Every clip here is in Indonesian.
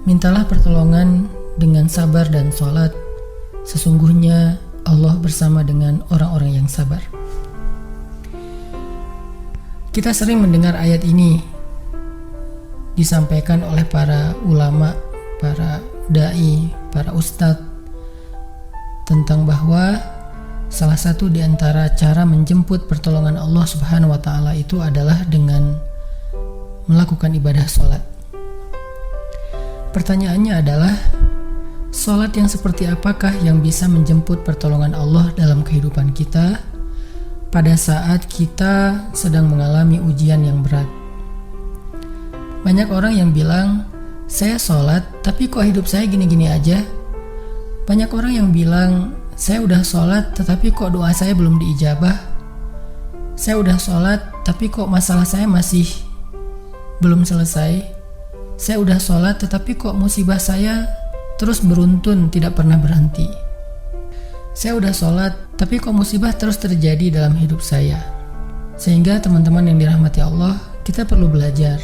Mintalah pertolongan dengan sabar dan sholat. Sesungguhnya Allah bersama dengan orang-orang yang sabar. Kita sering mendengar ayat ini disampaikan oleh para ulama, para da'i, para ustadz, tentang bahwa salah satu di antara cara menjemput pertolongan Allah Subhanahu wa Ta'ala itu adalah dengan melakukan ibadah sholat. Pertanyaannya adalah, sholat yang seperti apakah yang bisa menjemput pertolongan Allah dalam kehidupan kita pada saat kita sedang mengalami ujian yang berat? Banyak orang yang bilang, saya sholat tapi kok hidup saya gini-gini aja. Banyak orang yang bilang, saya udah sholat tetapi kok doa saya belum diijabah. Saya udah sholat tapi kok masalah saya masih belum selesai. Saya udah sholat tetapi kok musibah saya terus beruntun, tidak pernah berhenti. Saya udah sholat tapi kok musibah terus terjadi dalam hidup saya. Sehingga teman-teman yang dirahmati Allah, kita perlu belajar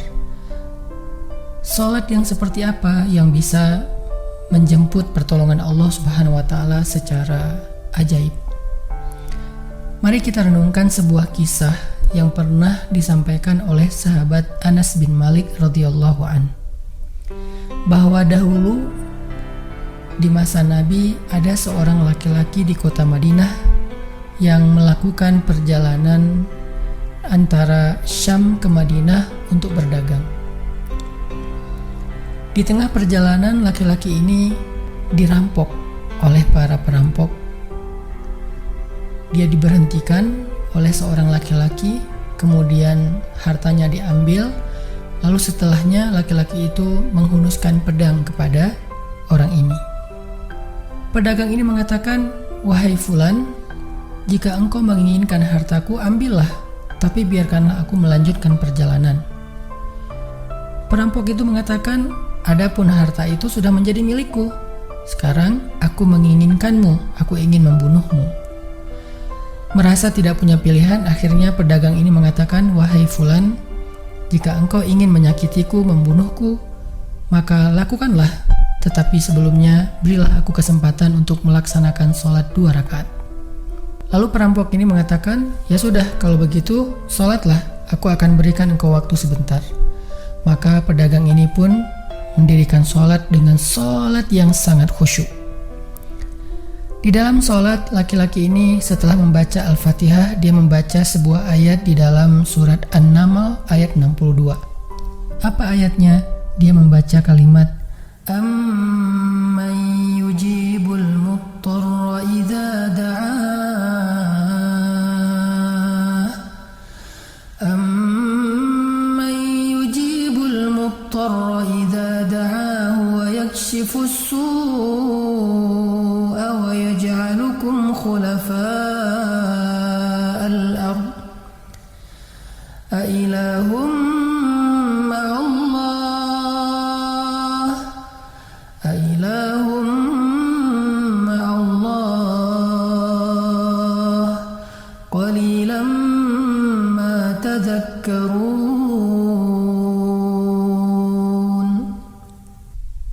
sholat yang seperti apa yang bisa menjemput pertolongan Allah Subhanahu wa Ta'ala secara ajaib. Mari kita renungkan sebuah kisah yang pernah disampaikan oleh sahabat Anas bin Malik radhiyallahu an, bahwa dahulu di masa Nabi ada seorang laki-laki di kota Madinah yang melakukan perjalanan antara Syam ke Madinah untuk berdagang. Di tengah perjalanan, laki-laki ini dirampok oleh para perampok. Dia diberhentikan oleh seorang laki-laki, kemudian hartanya diambil. Lalu setelahnya laki-laki itu menghunuskan pedang kepada orang ini. Pedagang ini mengatakan, "Wahai fulan, jika engkau menginginkan hartaku, ambillah, tapi biarkanlah aku melanjutkan perjalanan." Perampok itu mengatakan, "Adapun harta itu sudah menjadi milikku. Sekarang aku menginginkanmu, aku ingin membunuhmu." Merasa tidak punya pilihan, akhirnya pedagang ini mengatakan, "Wahai fulan, jika engkau ingin menyakitiku, membunuhku, maka lakukanlah. Tetapi sebelumnya berilah aku kesempatan untuk melaksanakan sholat 2 rakaat." Lalu perampok ini mengatakan, "Ya sudah, kalau begitu sholatlah, aku akan berikan engkau waktu sebentar." Maka pedagang ini pun mendirikan sholat dengan sholat yang sangat khusyuk. Di dalam sholat, laki-laki ini setelah membaca Al-Fatihah, dia membaca sebuah ayat di dalam surat An-Naml ayat 62. Apa ayatnya? Dia membaca kalimat, "Amman yujibul muttarra idza da'ah, amman yujibul muttarra idza da'ah wa yakshifus su'a wa yaj'alukum khulafa'al ard, a ilahum ma'allah, a ilahum ma'allah, qalilan ma tadhakkarun."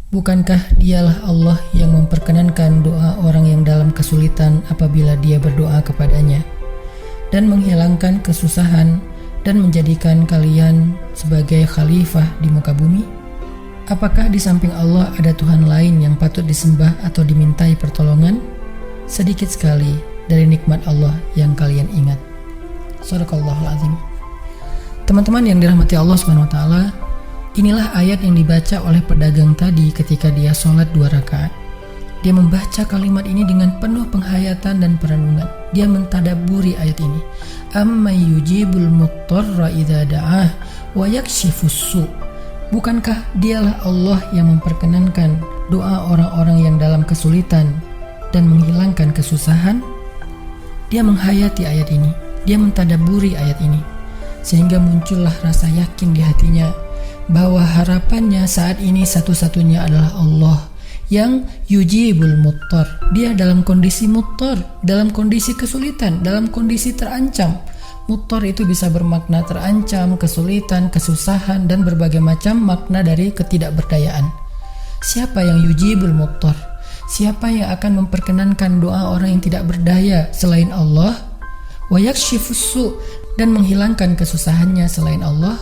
Bukankah dialah Allah yang memperkenankan doa orang yang dalam kesulitan apabila dia berdoa kepadanya, dan menghilangkan kesusahan dan menjadikan kalian sebagai khalifah di muka bumi? Apakah di samping Allah ada Tuhan lain yang patut disembah atau dimintai pertolongan? Sedikit sekali dari nikmat Allah yang kalian ingat. Shadaqallahul azim. Teman-teman yang dirahmati Allah Subhanahu wa Ta'ala, inilah ayat yang dibaca oleh pedagang tadi ketika dia sholat 2 rakaat. Dia membaca kalimat ini dengan penuh penghayatan dan perenungan. Dia mentadabburi ayat ini. Amma yujibul muttarra idza da'ah wa yakshifus su'. Bukankah dialah Allah yang memperkenankan doa orang-orang yang dalam kesulitan dan menghilangkan kesusahan? Dia menghayati ayat ini. Dia mentadabburi ayat ini. Sehingga muncullah rasa yakin di hatinya bahwa harapannya saat ini satu-satunya adalah Allah yang yujibul muttar. Dia dalam kondisi muttar, dalam kondisi kesulitan, dalam kondisi terancam. Muttar itu bisa bermakna terancam, kesulitan, kesusahan, dan berbagai macam makna dari ketidakberdayaan. Siapa yang yujibul muttar? Siapa yang akan memperkenankan doa orang yang tidak berdaya selain Allah? Wa yakshifus su', dan menghilangkan kesusahannya selain Allah.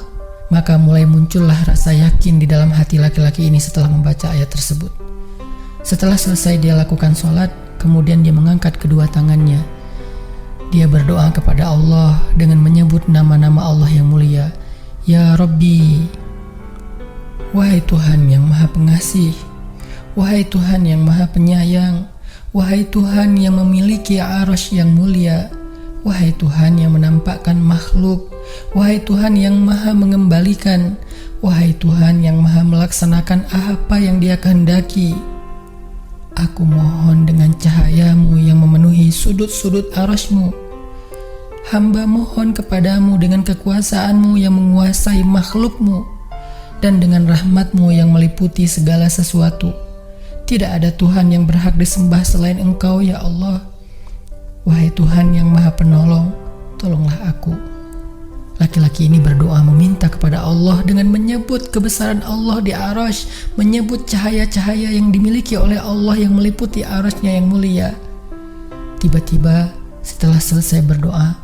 Maka mulai muncullah rasa yakin di dalam hati laki-laki ini setelah membaca ayat tersebut. Setelah selesai dia lakukan sholat, kemudian dia mengangkat kedua tangannya. Dia berdoa kepada Allah dengan menyebut nama-nama Allah yang mulia. Ya Rabbi, wahai Tuhan yang maha pengasih, wahai Tuhan yang maha penyayang, wahai Tuhan yang memiliki arasy yang mulia, wahai Tuhan yang menampakkan makhluk, wahai Tuhan yang maha mengembalikan, wahai Tuhan yang maha melaksanakan apa yang Dia kehendaki. Aku mohon dengan cahayamu yang memenuhi sudut-sudut arasy-Mu. Hamba mohon kepadamu dengan kekuasaanmu yang menguasai makhluk-Mu, dan dengan rahmat-Mu yang meliputi segala sesuatu. Tidak ada Tuhan yang berhak disembah selain Engkau, ya Allah. Wahai Tuhan yang maha penolong, tolonglah aku. Laki-laki ini berdoa meminta kepada Allah dengan menyebut kebesaran Allah di arasy, menyebut cahaya-cahaya yang dimiliki oleh Allah yang meliputi arasy-Nya yang mulia. Tiba-tiba setelah selesai berdoa,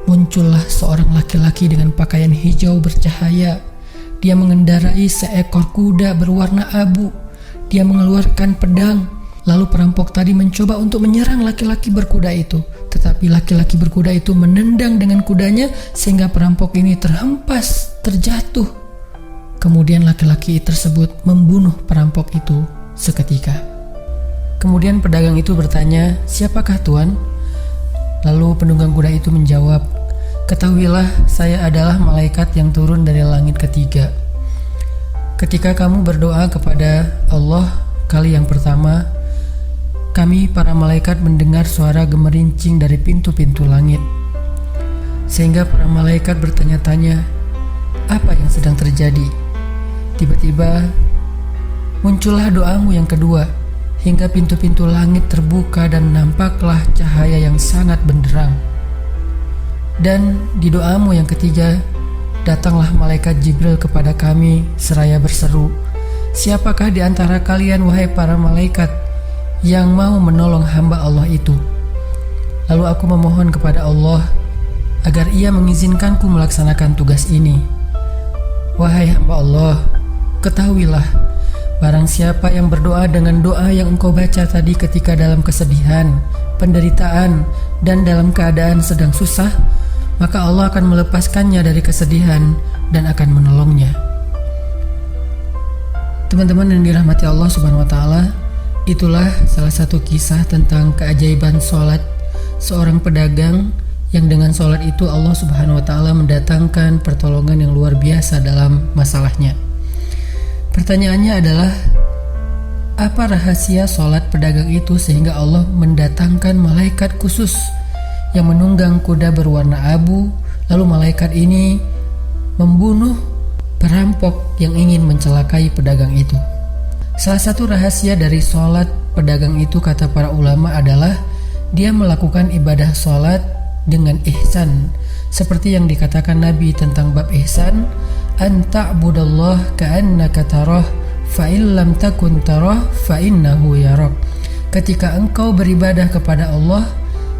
muncullah seorang laki-laki dengan pakaian hijau bercahaya. Dia mengendarai seekor kuda berwarna abu. Dia mengeluarkan pedang. Lalu perampok tadi mencoba untuk menyerang laki-laki berkuda itu. Tetapi laki-laki berkuda itu menendang dengan kudanya sehingga perampok ini terhempas, terjatuh. Kemudian laki-laki tersebut membunuh perampok itu seketika. Kemudian pedagang itu bertanya, "Siapakah Tuan?" Lalu penunggang kuda itu menjawab, "Ketahuilah, saya adalah malaikat yang turun dari langit ketiga. Ketika kamu berdoa kepada Allah kali yang pertama, kami para malaikat mendengar suara gemerincing dari pintu-pintu langit. Sehingga para malaikat bertanya-tanya, apa yang sedang terjadi? Tiba-tiba muncullah doamu yang kedua, hingga pintu-pintu langit terbuka dan nampaklah cahaya yang sangat benderang. Dan di doamu yang ketiga, datanglah malaikat Jibril kepada kami seraya berseru, siapakah di antara kalian wahai para malaikat yang mau menolong hamba Allah itu? Lalu aku memohon kepada Allah agar Ia mengizinkanku melaksanakan tugas ini. Wahai hamba Allah, ketahuilah, barang siapa yang berdoa dengan doa yang engkau baca tadi ketika dalam kesedihan, penderitaan, dan dalam keadaan sedang susah, maka Allah akan melepaskannya dari kesedihan dan akan menolongnya." Teman-teman yang dirahmati Allah Subhanahu wa Ta'ala, itulah salah satu kisah tentang keajaiban sholat seorang pedagang yang dengan sholat itu Allah Subhanahu wa Ta'ala mendatangkan pertolongan yang luar biasa dalam masalahnya. Pertanyaannya adalah, apa rahasia sholat pedagang itu sehingga Allah mendatangkan malaikat khusus yang menunggang kuda berwarna abu, lalu malaikat ini membunuh perampok yang ingin mencelakai pedagang itu? Salah satu rahasia dari sholat pedagang itu, kata para ulama, adalah dia melakukan ibadah sholat dengan ihsan, seperti yang dikatakan Nabi tentang bab ihsan, an ta'budallah ka'annaka tarah fa illam takun tarah fa innahu yarak. Ketika engkau beribadah kepada Allah,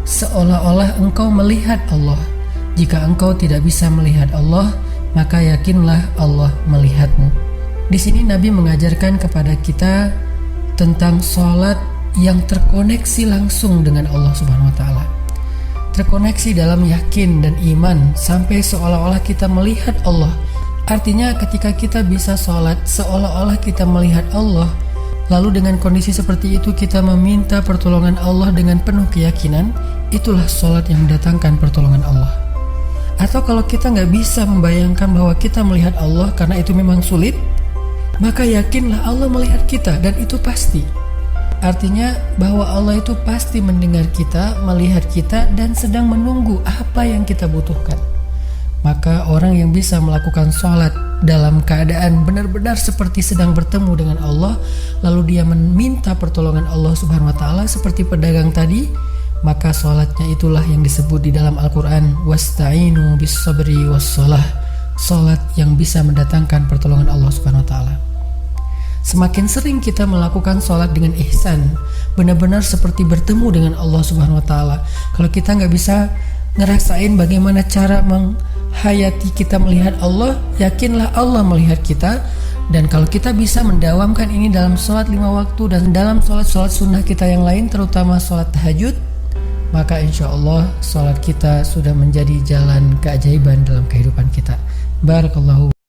seolah-olah engkau melihat Allah. Jika engkau tidak bisa melihat Allah, maka yakinlah Allah melihatmu. Di sini Nabi mengajarkan kepada kita tentang sholat yang terkoneksi langsung dengan Allah Subhanahu wa Ta'ala. Terkoneksi dalam yakin dan iman sampai seolah-olah kita melihat Allah. Artinya ketika kita bisa sholat seolah-olah kita melihat Allah, lalu dengan kondisi seperti itu kita meminta pertolongan Allah dengan penuh keyakinan, itulah sholat yang mendatangkan pertolongan Allah. Atau kalau kita nggak bisa membayangkan bahwa kita melihat Allah karena itu memang sulit, maka yakinlah Allah melihat kita, dan itu pasti. Artinya bahwa Allah itu pasti mendengar kita, melihat kita, dan sedang menunggu apa yang kita butuhkan. Maka orang yang bisa melakukan sholat dalam keadaan benar-benar seperti sedang bertemu dengan Allah, lalu dia meminta pertolongan Allah Subhanahu wa Ta'ala seperti pedagang tadi, maka sholatnya itulah yang disebut di dalam Al-Quran, wasta'inu bis sabri was sholah, sholat yang bisa mendatangkan pertolongan Allah Subhanahu wa Ta'ala. Semakin sering kita melakukan sholat dengan ihsan, benar-benar seperti bertemu dengan Allah Subhanahu wa Ta'ala. Kalau kita nggak bisa ngerasain bagaimana cara menghayati kita melihat Allah, yakinlah Allah melihat kita. Dan kalau kita bisa mendawamkan ini dalam sholat 5 waktu dan dalam sholat-sholat sunnah kita yang lain, terutama sholat tahajud, maka insya Allah sholat kita sudah menjadi jalan keajaiban dalam kehidupan kita. Barakallahu.